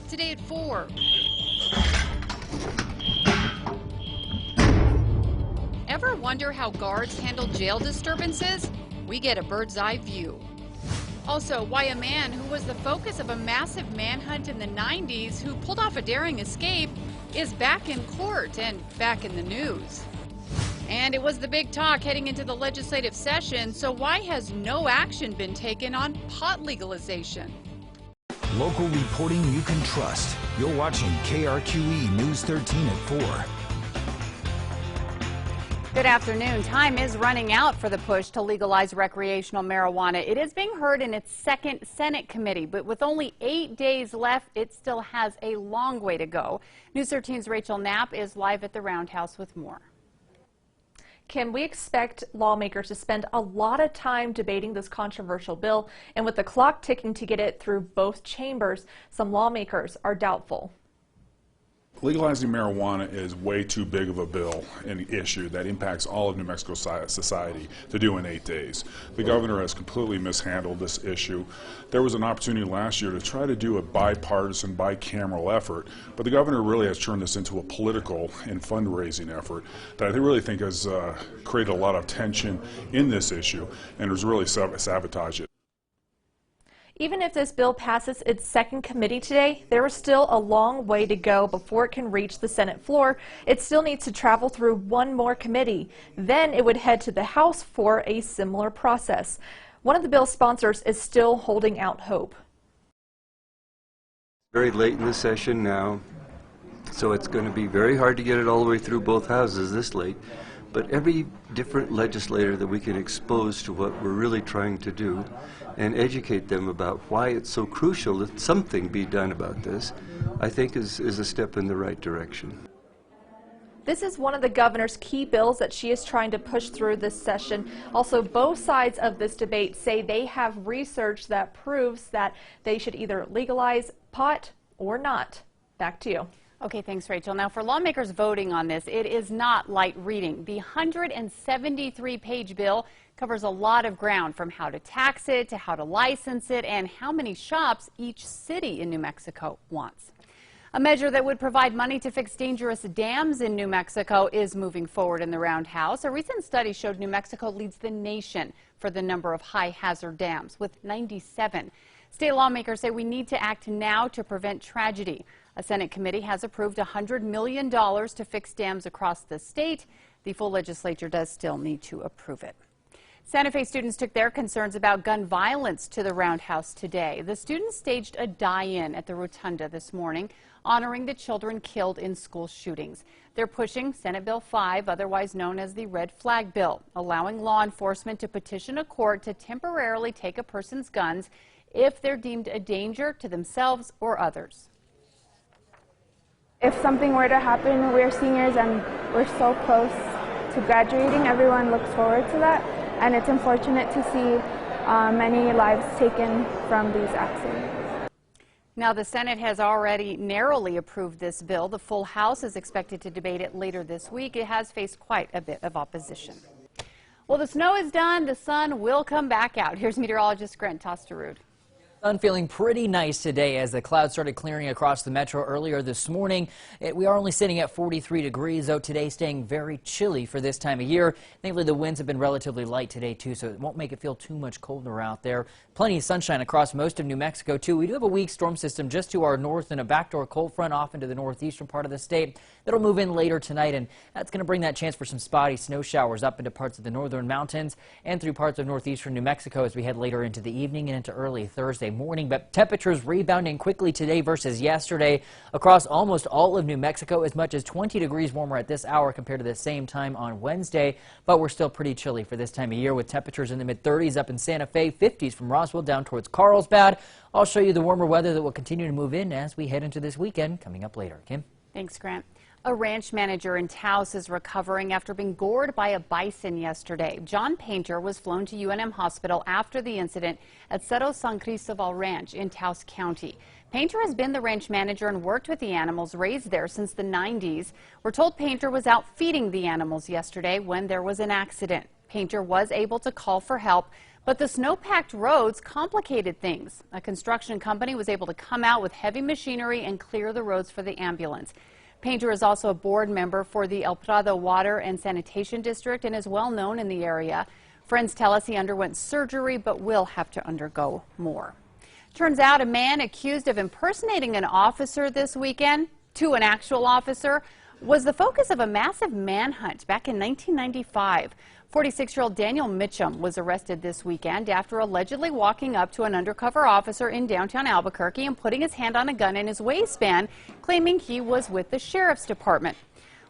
today at 4. Ever wonder how guards handle jail disturbances? We get a bird's eye view. Also, why a man who was the focus of a massive manhunt in the 90s, who pulled off a daring escape, is back in court and back in the news. And it was the big talk heading into the legislative session, so why has no action been taken on pot legalization? Local reporting you can trust. You're watching KRQE News 13 at 4. Good afternoon. Time is running out for the push to legalize recreational marijuana. It is being heard in its second Senate committee, but with only 8 days left, it still has a long way to go. News 13's Rachel Knapp is live at the Roundhouse with more. Kim, we expect lawmakers to spend a lot of time debating this controversial bill, and with the clock ticking to get it through both chambers, some lawmakers are doubtful. Legalizing marijuana is way too big of a bill and issue that impacts all of New Mexico society to do in 8 days. The governor has completely mishandled this issue. There was an opportunity last year to try to do a bipartisan, bicameral effort, but the governor really has turned this into a political and fundraising effort that I really think has created a lot of tension in this issue and has really sabotaged it. Even if this bill passes its second committee today, there is still a long way to go before it can reach the Senate floor. It still needs to travel through one more committee. Then it would head to the House for a similar process. One of the bill's sponsors is still holding out hope. Very late in the session now, so it's going to be very hard to get it all the way through both houses this late. But every different legislator that we can expose to what we're really trying to do and educate them about why it's so crucial that something be done about this, I think is a step in the right direction. This is one of the governor's key bills that she is trying to push through this session. Also, both sides of this debate say they have research that proves that they should either legalize pot or not. Back to you. Okay, thanks, Rachel. Now, for lawmakers voting on this, it is not light reading. The 173-page bill covers a lot of ground, from how to tax it to how to license it and how many shops each city in New Mexico wants. A measure that would provide money to fix dangerous dams in New Mexico is moving forward in the Roundhouse. A recent study showed New Mexico leads the nation for the number of high-hazard dams, with 97. State lawmakers say we need to act now to prevent tragedy. A Senate committee has approved $100 million to fix dams across the state. The full legislature does still need to approve it. Santa Fe students took their concerns about gun violence to the Roundhouse today. The students staged a die-in at the Rotunda this morning, honoring the children killed in school shootings. They're pushing Senate Bill 5, otherwise known as the Red Flag Bill, allowing law enforcement to petition a court to temporarily take a person's guns if they're deemed a danger to themselves or others. If something were to happen, we're seniors and we're so close to graduating. Everyone looks forward to that, and it's unfortunate to see many lives taken from these accidents. Now, the Senate has already narrowly approved this bill. The full House is expected to debate it later this week. It has faced quite a bit of opposition. Well, the snow is done. The sun will come back out. Here's meteorologist Grant Tosterud. Sun feeling pretty nice today as the clouds started clearing across the metro earlier this morning. We are only sitting at 43 degrees, though today staying very chilly for this time of year. Thankfully, the winds have been relatively light today, too, so it won't make it feel too much colder out there. Plenty of sunshine across most of New Mexico, too. We do have a weak storm system just to our north and a backdoor cold front off into the northeastern part of the state. That'll move in later tonight, and that's going to bring that chance for some spotty snow showers up into parts of the northern mountains and through parts of northeastern New Mexico as we head later into the evening and into early Thursday morning. But temperatures rebounding quickly today versus yesterday across almost all of New Mexico, as much as 20 degrees warmer at this hour compared to the same time on Wednesday. But we're still pretty chilly for this time of year, with temperatures in the mid-30s up in Santa Fe, 50s from Roswell down towards Carlsbad. I'll show you the warmer weather that will continue to move in as we head into this weekend coming up later. Kim? Thanks, Grant. A ranch manager in Taos is recovering after being gored by a bison yesterday. John Painter was flown to UNM Hospital after the incident at Cerro San Cristobal Ranch in Taos County. Painter has been the ranch manager and worked with the animals raised there since the 90s. We're told Painter was out feeding the animals yesterday when there was an accident. Painter was able to call for help, But the snow-packed roads complicated things. A construction company was able to come out with heavy machinery and clear the roads for the ambulance. Painter is also a board member for the El Prado Water and Sanitation District and is well known in the area. Friends tell us he underwent surgery but will have to undergo more. Turns out a man accused of impersonating an officer this weekend to an actual officer was the focus of a massive manhunt back in 1995. 46-year-old Daniel Mitchum was arrested this weekend after allegedly walking up to an undercover officer in downtown Albuquerque and putting his hand on a gun in his waistband, claiming he was with the sheriff's department.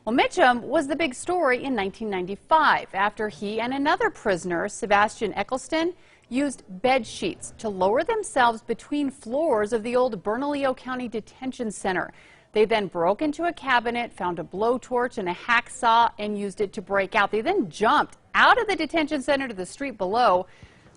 Well, Mitchum was the big story in 1995 after he and another prisoner, Sebastian Eccleston, used bed sheets to lower themselves between floors of the old Bernalillo County Detention Center. They then broke into a cabinet, found a blowtorch and a hacksaw, and used it to break out. They then jumped out of the detention center to the street below.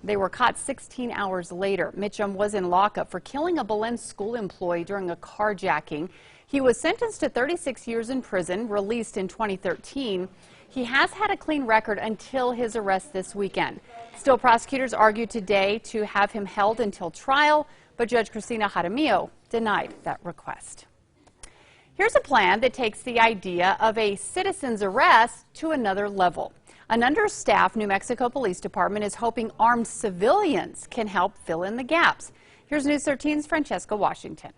They were caught 16 hours later. Mitchum was in lockup for killing a Belen school employee during a carjacking. He was sentenced to 36 years in prison, released in 2013. He has had a clean record until his arrest this weekend. Still, prosecutors argued today to have him held until trial, but Judge Cristina Jaramillo denied that request. Here's a plan that takes the idea of a citizen's arrest to another level. An understaffed New Mexico Police Department is hoping armed civilians can help fill in the gaps. Here's News 13's Francesca Washington.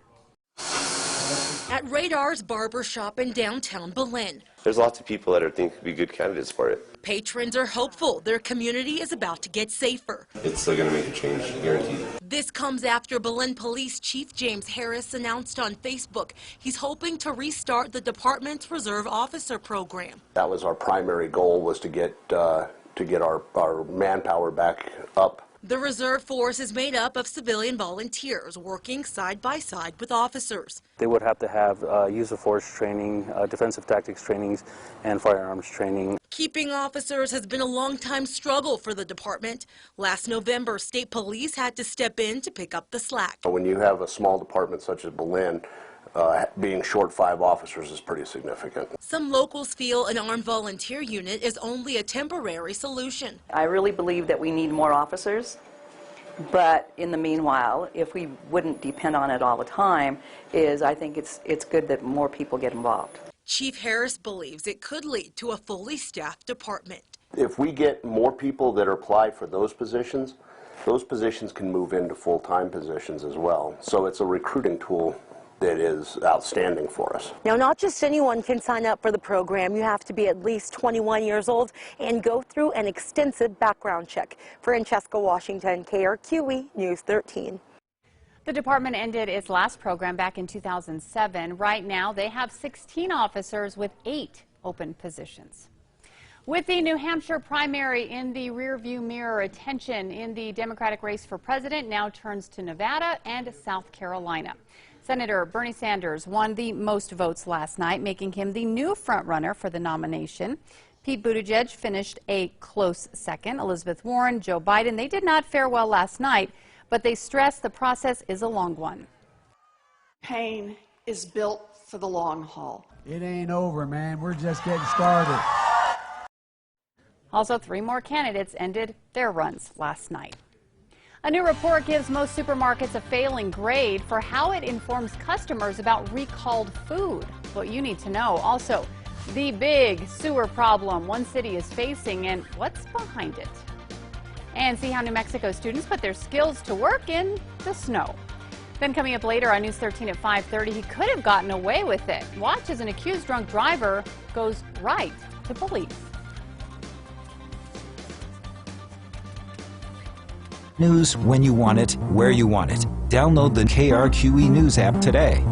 At Radar's barber shop in downtown Belen, there's lots of people that think could be good candidates for it. Patrons are hopeful their community is about to get safer. It's still going to make a change, guaranteed. This comes after Belen Police Chief James Harris announced on Facebook he's hoping to restart the department's Reserve Officer program. That was our primary goal, was to get our manpower back up. The reserve force is made up of civilian volunteers working side by side with officers. They would have to have use of force training, defensive tactics trainings, and firearms training. Keeping officers has been a long-time struggle for the department. Last November, state police had to step in to pick up the slack. When you have a small department such as Belen, being short 5 officers is pretty significant. Some locals feel an armed volunteer unit is only a temporary solution. I really believe that we need more officers, but in the meanwhile, if we wouldn't depend on it all the time, I think it's good that more people get involved. Chief Harris believes it could lead to a fully staffed department. If we get more people that apply for those positions can move into full-time positions as well. So it's a recruiting tool that is outstanding for us. Now, not just anyone can sign up for the program. You have to be at least 21 years old and go through an extensive background check. Francesca Washington, KRQE News 13. The department ended its last program back in 2007. Right now, they have 16 officers with 8 open positions. With the New Hampshire primary in the rearview mirror, attention in the Democratic race for president now turns to Nevada and South Carolina. Senator Bernie Sanders won the most votes last night, making him the new frontrunner for the nomination. Pete Buttigieg finished a close second. Elizabeth Warren, Joe Biden, they did not fare well last night, but they stressed the process is a long one. Campaign is built for the long haul. It ain't over, man. We're just getting started. Also, 3 more candidates ended their runs last night. A new report gives most supermarkets a failing grade for how it informs customers about recalled food. What you need to know. Also, the big sewer problem one city is facing and what's behind it. And see how New Mexico students put their skills to work in the snow. Then coming up later on News 13 at 5:30, he could have gotten away with it. Watch as an accused drunk driver goes right to police. News when you want it, where you want it. Download the KRQE News app today.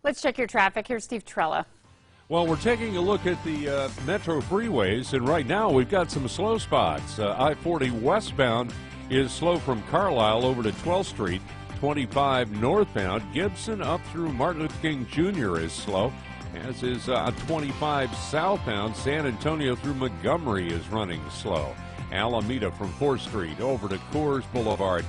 Let's check your traffic. Here's Steve Trella. Well, we're taking a look at the metro freeways, and right now we've got some slow spots. I-40 westbound is slow from Carlisle over to 12th Street. 25 northbound, Gibson up through Martin Luther King Jr. is slow, as is 25 southbound. San Antonio through Montgomery is running slow. Alameda from 4th Street over to Coors Boulevard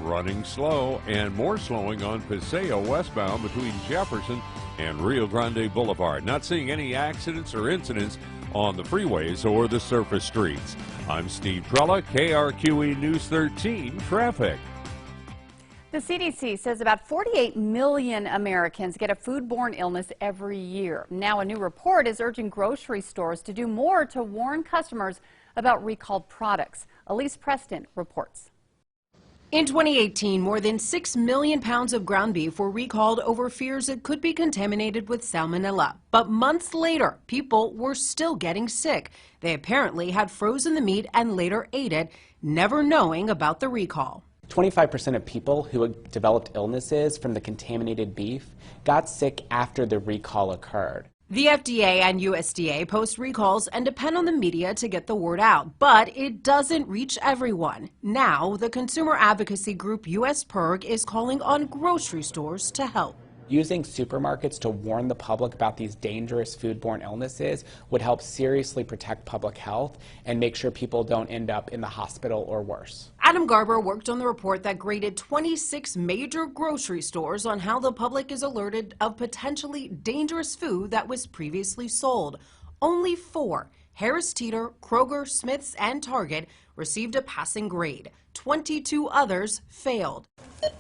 running slow, and more slowing on Paseo westbound between Jefferson and Rio Grande Boulevard. Not seeing any accidents or incidents on the freeways or the surface streets. I'm Steve Trella, KRQE News 13 Traffic. The CDC says about 48 million Americans get a foodborne illness every year. Now a new report is urging grocery stores to do more to warn customers about recalled products. Elise Preston reports. In 2018, more than 6 million pounds of ground beef were recalled over fears it could be contaminated with salmonella. But months later, people were still getting sick. They apparently had frozen the meat and later ate it, never knowing about the recall. 25% of people who developed illnesses from the contaminated beef got sick after the recall occurred. The FDA and USDA post recalls and depend on the media to get the word out, but it doesn't reach everyone. Now, the consumer advocacy group USPIRG is calling on grocery stores to help. Using supermarkets to warn the public about these dangerous foodborne illnesses would help seriously protect public health and make sure people don't end up in the hospital or worse. Adam Garber worked on the report that graded 26 major grocery stores on how the public is alerted of potentially dangerous food that was previously sold. Only 4, Harris Teeter, Kroger, Smith's, and Target, received a passing grade. 22 others failed.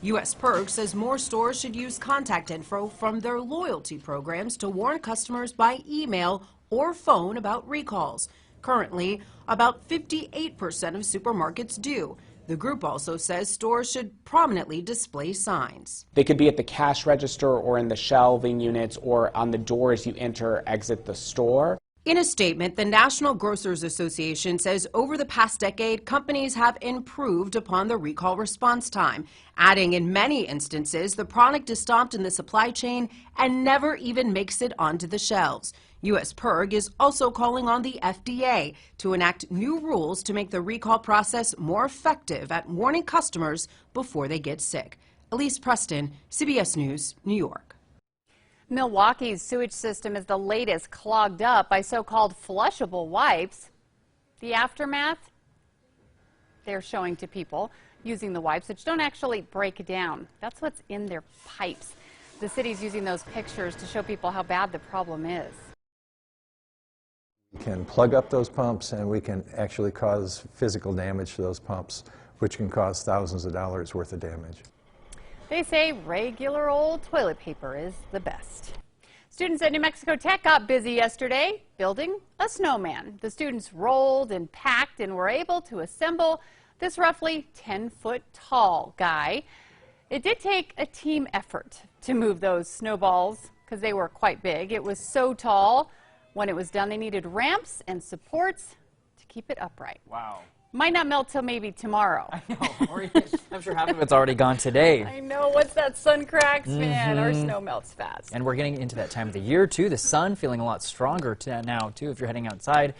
USPIRG says more stores should use contact info from their loyalty programs to warn customers by email or phone about recalls. Currently, about 58% of supermarkets do. The group also says stores should prominently display signs. They could be at the cash register or in the shelving units or on the door as you enter or exit the store. In a statement, the National Grocers Association says over the past decade, companies have improved upon the recall response time, adding in many instances the product is stopped in the supply chain and never even makes it onto the shelves. USPIRG is also calling on the FDA to enact new rules to make the recall process more effective at warning customers before they get sick. Elise Preston, CBS News, New York. Milwaukee's sewage system is the latest clogged up by so-called flushable wipes. The aftermath? They're showing to people using the wipes, which don't actually break down. That's what's in their pipes. The city's using those pictures to show people how bad the problem is. We can plug up those pumps and we can actually cause physical damage to those pumps, which can cause thousands of dollars worth of damage. They say regular old toilet paper is the best. Students at New Mexico Tech got busy yesterday building a snowman. The students rolled and packed and were able to assemble this roughly 10-foot tall guy. It did take a team effort to move those snowballs because they were quite big. It was so tall. When it was done, they needed ramps and supports to keep it upright. Wow. Might not melt till maybe tomorrow. I know. I'm sure half of it's already gone today. I know. What's that? Sun cracks, man. Our snow melts fast. And we're getting into that time of the year, too. The sun feeling a lot stronger now, too, if you're heading outside.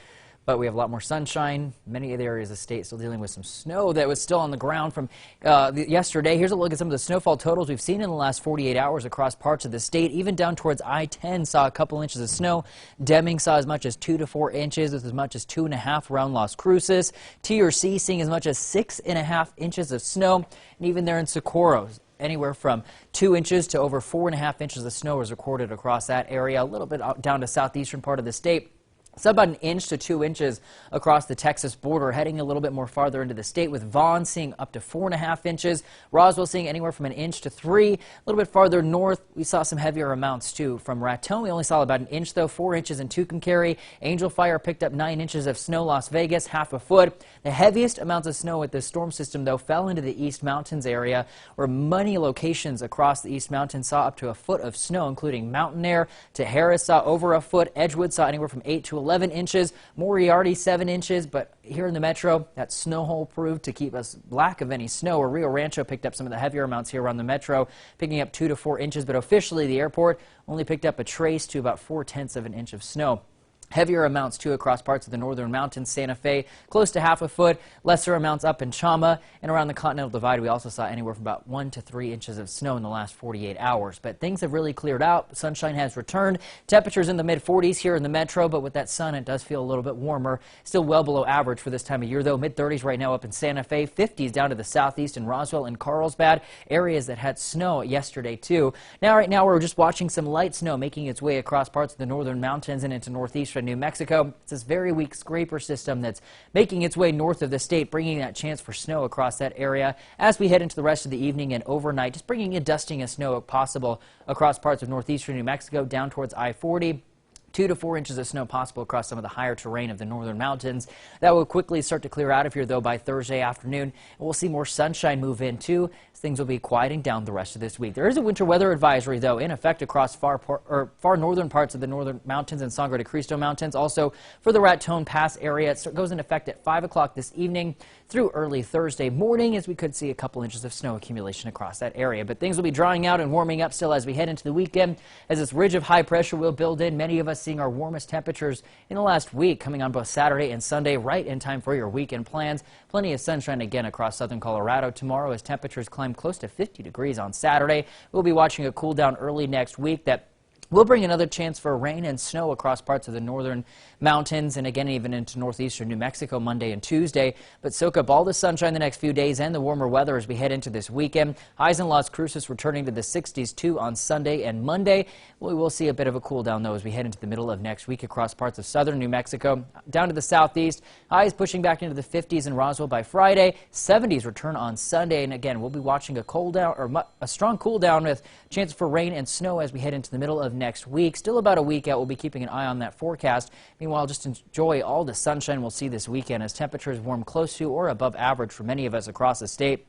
But we have a lot more sunshine. Many of the areas of the state still dealing with some snow that was still on the ground from yesterday. Here's a look at some of the snowfall totals we've seen in the last 48 hours across parts of the state. Even down towards I-10 saw a couple inches of snow. Deming saw as much as 2 to 4 inches, with as much as 2.5 around Las Cruces. TRC seeing as much as 6.5 inches of snow. And even there in Socorro, anywhere from 2 inches to over 4.5 inches of snow was recorded across that area. A little bit down to southeastern part of the state. So about 1 inch to 2 inches across the Texas border, heading a little bit more farther into the state, with Vaughn seeing up to 4.5 inches. Roswell seeing anywhere from 1 inch to 3. A little bit farther north, we saw some heavier amounts too. From Raton, we only saw about 1 inch though, 4 inches in Tucumcari. Angel Fire picked up 9 inches of snow. Las Vegas, half a foot. The heaviest amounts of snow with this storm system though fell into the East Mountains area, where many locations across the East Mountains saw up to a foot of snow, including Mountain Air to Harris saw over a foot. Edgewood saw anywhere from 8 to 11 11 inches. Moriarty, 7 inches. But here in the metro, that snow hole proved to keep us lack of any snow. Rio Rancho picked up some of the heavier amounts here around the metro, picking up 2 to 4 inches. But officially, the airport only picked up a trace to about 4/10 of an inch of snow. Heavier amounts, too, across parts of the northern mountains. Santa Fe, close to half a foot. Lesser amounts up in Chama. And around the Continental Divide, we also saw anywhere from about 1 to 3 inches of snow in the last 48 hours. But things have really cleared out. Sunshine has returned. Temperatures in the mid-40s here in the metro, but with that sun, it does feel a little bit warmer. Still well below average for this time of year, though. Mid-30s right now up in Santa Fe. 50s down to the southeast in Roswell and Carlsbad, areas that had snow yesterday, too. Right now, we're just watching some light snow making its way across parts of the northern mountains and into northeastern New Mexico. It's this very weak scraper system that's making its way north of the state, bringing that chance for snow across that area as we head into the rest of the evening and overnight, just bringing a dusting of snow possible across parts of northeastern New Mexico down towards I-40. 2 to 4 inches of snow possible across some of the higher terrain of the northern mountains. That will quickly start to clear out of here, though, by Thursday afternoon. And we'll see more sunshine move in, too, as things will be quieting down the rest of this week. There is a winter weather advisory, though, in effect across far northern parts of the northern mountains and Sangre de Cristo Mountains. Also, for the Raton Pass area, it goes into effect at 5 o'clock this evening through early Thursday morning, as we could see a couple inches of snow accumulation across that area. But things will be drying out and warming up still as we head into the weekend, as this ridge of high pressure will build in. Many of us seeing our warmest temperatures in the last week, coming on both Saturday and Sunday, right in time for your weekend plans. Plenty of sunshine again across southern Colorado tomorrow as temperatures climb close to 50 degrees on Saturday. We'll be watching a cool down early next week that will bring another chance for rain and snow across parts of the northern mountains and again even into northeastern New Mexico Monday and Tuesday. But soak up all the sunshine the next few days and the warmer weather as we head into this weekend. Highs in Las Cruces returning to the 60s too on Sunday and Monday. We will see a bit of a cool down though as we head into the middle of next week across parts of southern New Mexico down to the southeast. Highs pushing back into the 50s in Roswell by Friday. 70s return on Sunday, and again we'll be watching a cool down or a strong cool down with chance for rain and snow as we head into the middle of next week. Still about a week out. We'll be keeping an eye on that forecast. Meanwhile, just enjoy all the sunshine we'll see this weekend as temperatures warm close to or above average for many of us across the state.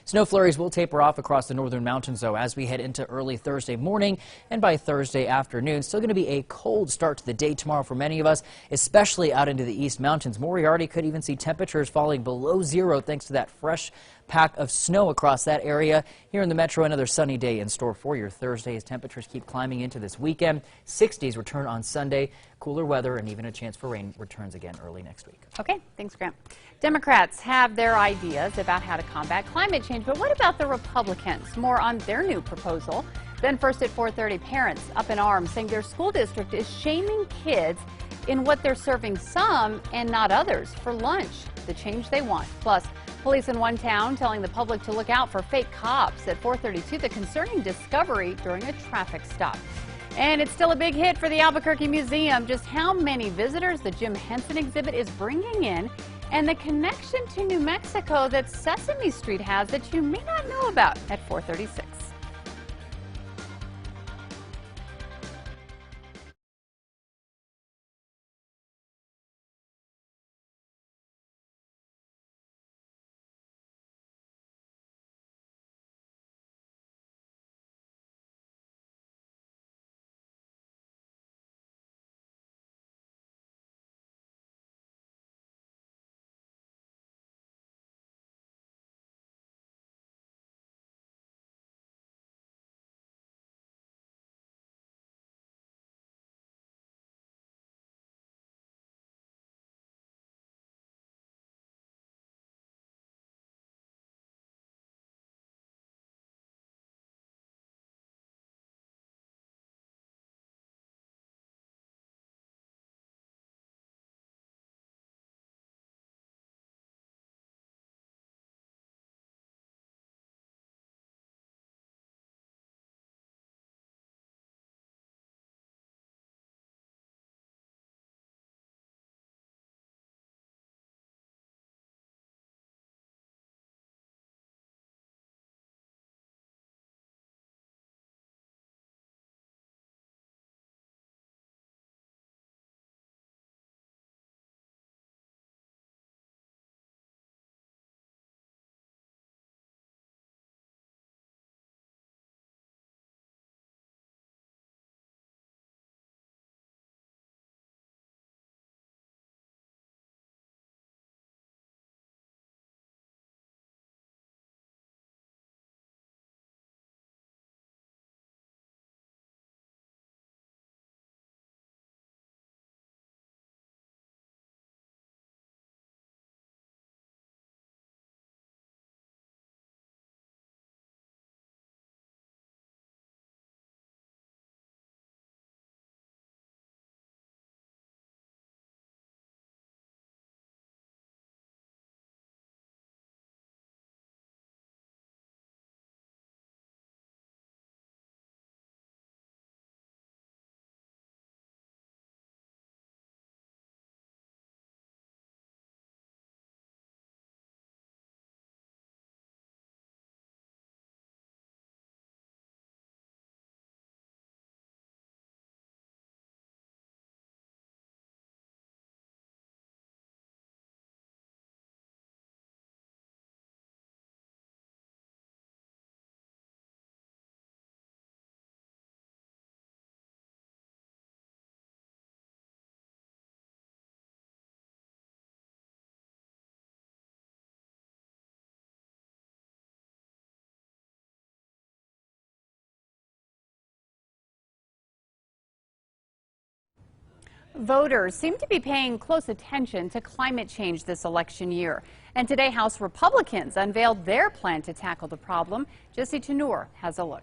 Snow flurries will taper off across the northern mountains, though, as we head into early Thursday morning and by Thursday afternoon. Still going to be a cold start to the day tomorrow for many of us, especially out into the East Mountains. Moriarty could even see temperatures falling below zero thanks to that fresh pack of snow across that area. Here in the metro, another sunny day in store for your Thursday as temperatures keep climbing into this weekend. 60s return on Sunday. Cooler weather and even a chance for rain returns again early next week. Okay, thanks, Grant. Democrats have their ideas about how to combat climate change, but what about the Republicans? More on their new proposal. Then first at 4:30, parents up in arms saying their school district is shaming kids in what they're serving some and not others for lunch, the change they want. Plus, police in one town telling the public to look out for fake cops. At 4:32, the concerning discovery during a traffic stop. And it's still a big hit for the Albuquerque Museum. Just how many visitors the Jim Henson exhibit is bringing in, and the connection to New Mexico that Sesame Street has that you may not know about at 4:36. Voters seem to be paying close attention to climate change this election year. And today, House Republicans unveiled their plan to tackle the problem. Jesse Tenor has a look.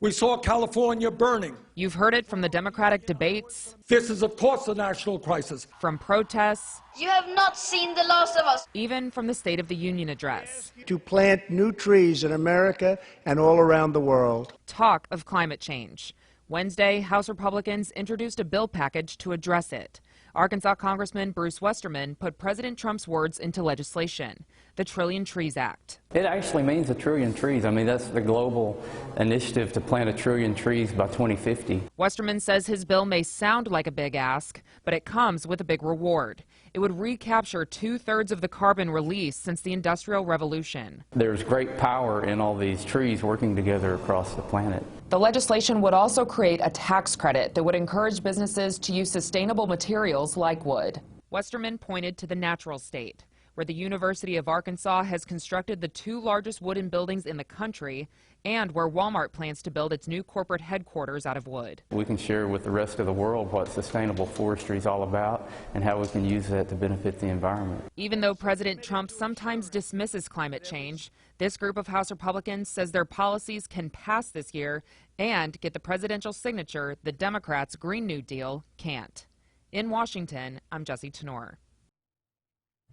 We saw California burning. You've heard it from the Democratic debates. This is, of course, a national crisis. From protests. You have not seen the last of us. Even from the State of the Union address. To plant new trees in America and all around the world. Talk of climate change. Wednesday, House Republicans introduced a bill package to address it. Arkansas Congressman Bruce Westerman put President Trump's words into legislation, the Trillion Trees Act. It actually means 1 trillion trees. I mean, that's the global initiative to plant 1 trillion trees by 2050. Westerman says his bill may sound like a big ask, but it comes with a big reward. It would recapture 2/3 of the carbon released since the Industrial Revolution. There's great power in all these trees working together across the planet. The legislation would also create a tax credit that would encourage businesses to use sustainable materials like wood. Westerman pointed to the natural state, where the University of Arkansas has constructed the 2 largest wooden buildings in the country, and where Walmart plans to build its new corporate headquarters out of wood. We can share with the rest of the world what sustainable forestry is all about and how we can use that to benefit the environment. Even though President Trump sometimes dismisses climate change, this group of House Republicans says their policies can pass this year and get the presidential signature the Democrats' Green New Deal can't. In Washington, I'm Jesse Tenor.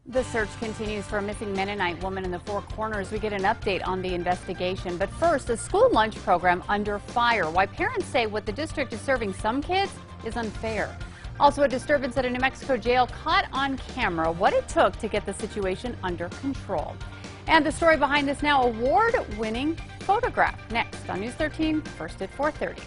The search continues for a missing Mennonite woman in the Four Corners. We get an update on the investigation. But first, a school lunch program under fire. Why parents say what the district is serving some kids is unfair. Also, a disturbance at a New Mexico jail caught on camera. What it took to get the situation under control. And the story behind this now award-winning photograph. Next on News 13, first at 4:30.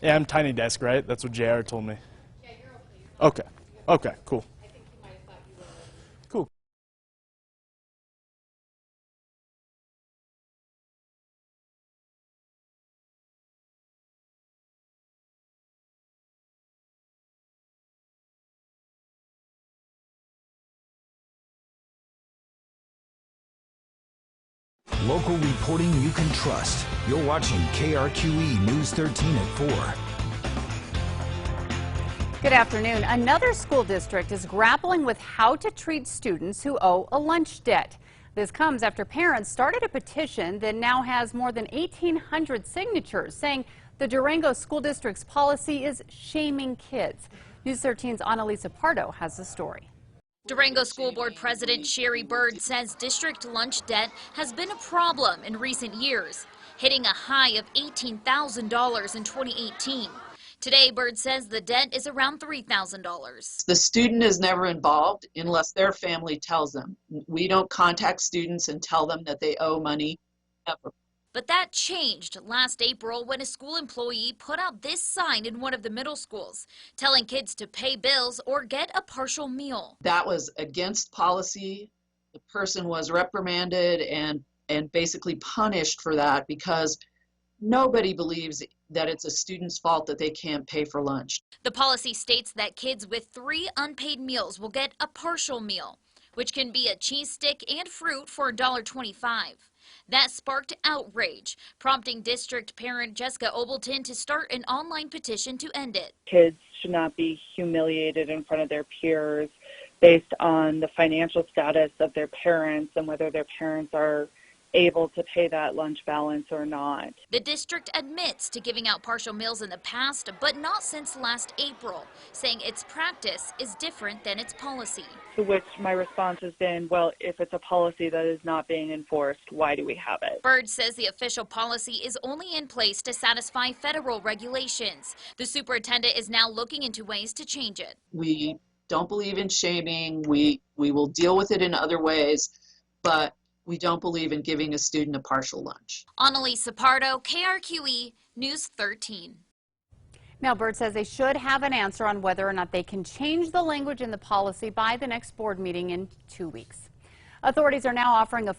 Yeah, I'm tiny desk, right? That's what JR told me. Yeah, you're okay. Okay. Okay, cool. Local reporting you can trust. You're watching KRQE News 13 at 4. Good afternoon. Another school district is grappling with how to treat students who owe a lunch debt. This comes after parents started a petition that now has more than 1,800 signatures saying the Durango School District's policy is shaming kids. News 13's Annalisa Pardo has the story. Durango School Board President Sherry Bird says district lunch debt has been a problem in recent years, hitting a high of $18,000 in 2018. Today, Bird says the debt is around $3,000. The student is never involved unless their family tells them. We don't contact students and tell them that they owe money, ever. But that changed last April when a school employee put out this sign in one of the middle schools, telling kids to pay bills or get a partial meal. That was against policy. The person was reprimanded and basically punished for that because nobody believes that it's a student's fault that they can't pay for lunch. The policy states that kids with 3 unpaid meals will get a partial meal, which can be a cheese stick and fruit for $1.25. That sparked outrage, prompting district parent Jessica Obleton to start an online petition to end it. Kids should not be humiliated in front of their peers based on the financial status of their parents and whether their parents are able to pay that lunch balance or not. The district admits to giving out partial meals in the past, but not since last April, saying its practice is different than its policy. To which my response has been, well, if it's a policy that is not being enforced, why do we have it? Bird says the official policy is only in place to satisfy federal regulations. The superintendent is now looking into ways to change it. We don't believe in shaming. We will deal with it in other ways, but we don't believe in giving a student a partial lunch. Annalisa Pardo, KRQE News 13. Now, Bird says they should have an answer on whether or not they can change the language in the policy by the next board meeting in 2 weeks. Authorities are now offering a